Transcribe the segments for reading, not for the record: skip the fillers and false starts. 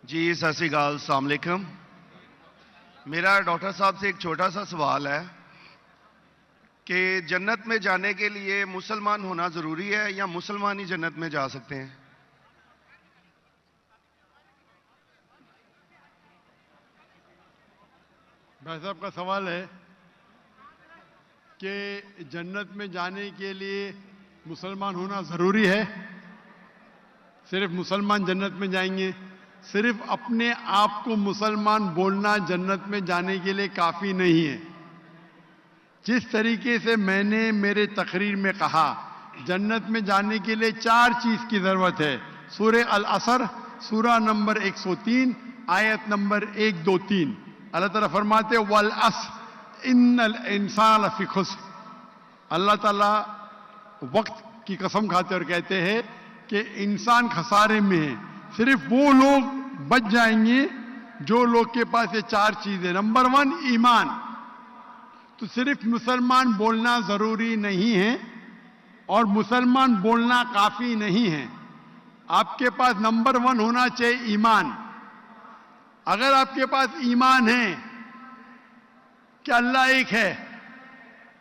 जी सत श्री अकाल, अस्सलाम वालेकुम। मेरा डॉक्टर साहब से एक छोटा सा सवाल है कि जन्नत में जाने के लिए मुसलमान होना ज़रूरी है या मुसलमान ही जन्नत में जा सकते हैं? भाई साहब का सवाल है कि जन्नत में जाने के लिए मुसलमान होना ज़रूरी है। सिर्फ मुसलमान जन्नत में जाएंगे? सिर्फ अपने आप को मुसलमान बोलना जन्नत में जाने के लिए काफ़ी नहीं है। जिस तरीके से मैंने मेरे तकरीर में कहा, जन्नत में जाने के लिए 4 चीज़ की ज़रूरत है। सूरह अल असर, सूरा नंबर 103, आयत नंबर 1, 2, 3। अल्लाह ताला फरमाते वल अस्र इन्नल इंसान लफी खुस्र। अल्लाह ताला वक्त की कसम खाते और कहते हैं कि इंसान खसारे में है। सिर्फ वो लोग बच जाएंगे जो लोग के पास ये 4 चीजें। नंबर 1 ईमान। तो सिर्फ मुसलमान बोलना जरूरी नहीं है और मुसलमान बोलना काफी नहीं है। आपके पास नंबर 1 होना चाहिए ईमान। अगर आपके पास ईमान है कि अल्लाह एक है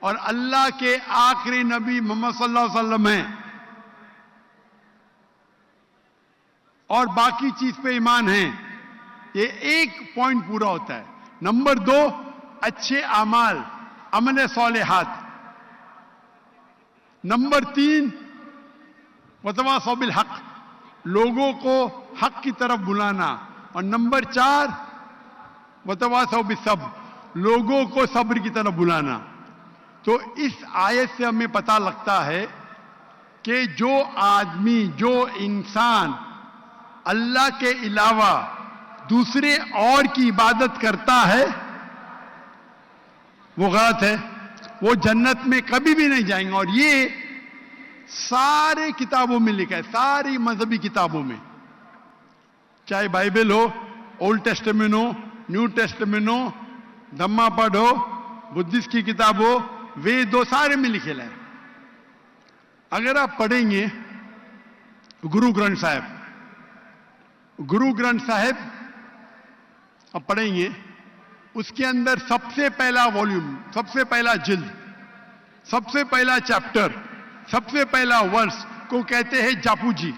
और अल्लाह के आखिरी नबी मोहम्मद सल्लल्लाहु अलैहि वसल्लम हैं और बाकी चीज पे ईमान है, ये एक पॉइंट पूरा होता है। नंबर 2 अच्छे अमाल, अमल सौलेहात। नंबर 3 वतवासौ बिल हक, लोगों को हक की तरफ बुलाना। और नंबर 4 वतवासौ बिस्सब्र, लोगों को सब्र की तरफ बुलाना। तो इस आयत से हमें पता लगता है कि जो आदमी, जो इंसान अल्लाह के अलावा दूसरे और की इबादत करता है वो गलत है, वो जन्नत में कभी भी नहीं जाएंगे। और ये सारे किताबों में लिखा है, सारी मजहबी किताबों में, चाहे बाइबल हो, ओल्ड टेस्टामेंट हो, न्यू टेस्टामेंट हो, धम्मापद हो, बुद्धिस्ट की किताब हो, वेद हो, सारे में लिखेला है। अगर आप पढ़ेंगे गुरु ग्रंथ साहिब, गुरु ग्रंथ साहिब आप पढ़ेंगे, उसके अंदर सबसे पहला वॉल्यूम, सबसे पहला जिल्द, सबसे पहला चैप्टर, सबसे पहला वर्ष को कहते हैं जापू जी।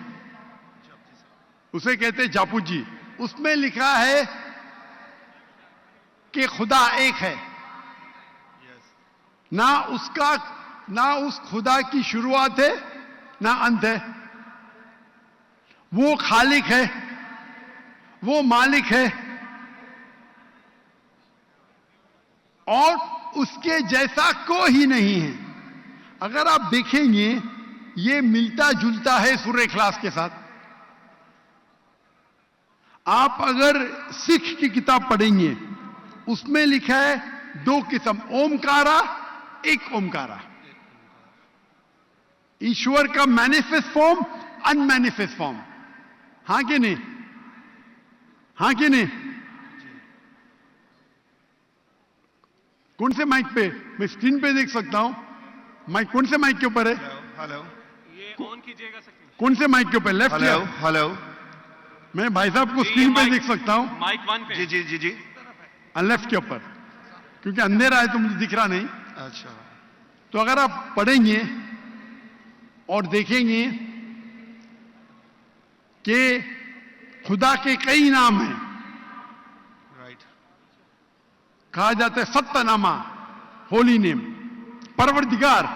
उसे कहते हैं जापू जी। उसमें लिखा है कि खुदा एक है। ना उस खुदा की शुरुआत है ना अंत है। वो खालिक है, वो मालिक है और उसके जैसा कोई ही नहीं है। अगर आप देखेंगे ये मिलता जुलता है सूरह इखलास के साथ। आप अगर सिख की किताब पढ़ेंगे उसमें लिखा है 2 किस्म, ओमकारा, एक ओमकारा। ईश्वर का मैनिफेस्ट फॉर्म, अनमैनिफेस्ट फॉर्म। हां कि नहीं? हां कि नहीं? कौन से माइक पे? मैं स्क्रीन पे देख सकता हूं। माइक कौन से माइक के ऊपर है? हेलो, ये ऑन कीजिएगा सर। कौन से माइक के ऊपर? लेफ्ट या? हेलो। मैं भाई साहब को स्क्रीन पे देख सकता हूं। माइक 1 पे। जी जी जी जी। लेफ्ट के ऊपर, क्योंकि अंधेरा है तो मुझे दिख रहा नहीं। अच्छा। तो अगर आप पढ़ेंगे और देखेंगे कि खुदा के कई नाम हैं। राइट। कहा जाता है सत्तनामा, होली नेम, परवरदिगार।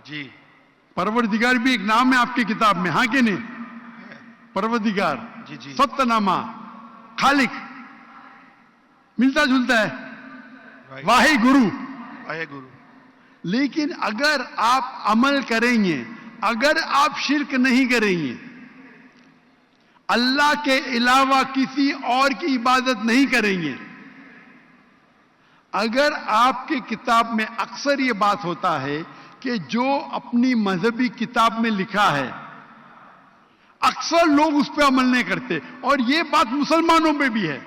जी। परवरदिगार भी एक नाम है आपकी किताब में, हां कि नहीं? परवरदिगार, जी जी। सत्तनामा, खालिक, मिलता जुलता है। राइट। वाहे गुरु। आए गुरु। लेकिन अगर आप अमल करेंगे, अगर आप शिर्क नहीं करेंगे, अल्लाह के अलावा किसी और की इबादत नहीं करेंगे, अगर आपके किताब में अक्सर यह बात होता है कि जो अपनी मजहबी किताब में लिखा है अक्सर लोग उस पर अमल नहीं करते। और यह बात मुसलमानों में भी है।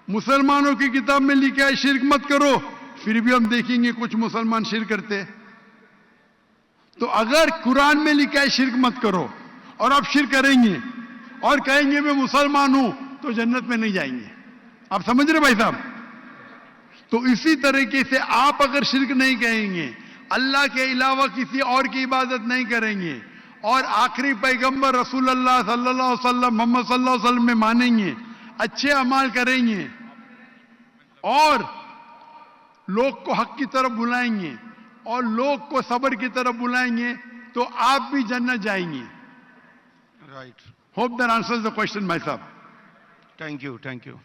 मुसलमानों की किताब में लिखा है शिर्क मत करो, फिर भी हम देखेंगे कुछ मुसलमान शिर्क करते। तो अगर कुरान में लिखा है शिर्क मत करो और आप शिर्क करेंगे और कहेंगे मैं मुसलमान हूं तो जन्नत में नहीं जाएंगे। आप समझ रहे भाई साहब? तो इसी तरीके से आप अगर शिर्क नहीं कहेंगे, अल्लाह के अलावा किसी और की इबादत नहीं करेंगे और आखिरी पैगंबर रसूलुल्लाह सल्लल्लाहु अलैहि वसल्लम मोहम्मद सल्लल्लाहु अलैहि वसल्लम में मानेंगे, अच्छे अमाल करेंगे और लोग को हक की तरफ बुलाएंगे और लोग को सब्र की तरफ बुलाएंगे तो आप भी जन्नत जाएंगे। Right. Hope that answers the question भाई साहब। Thank you, thank you.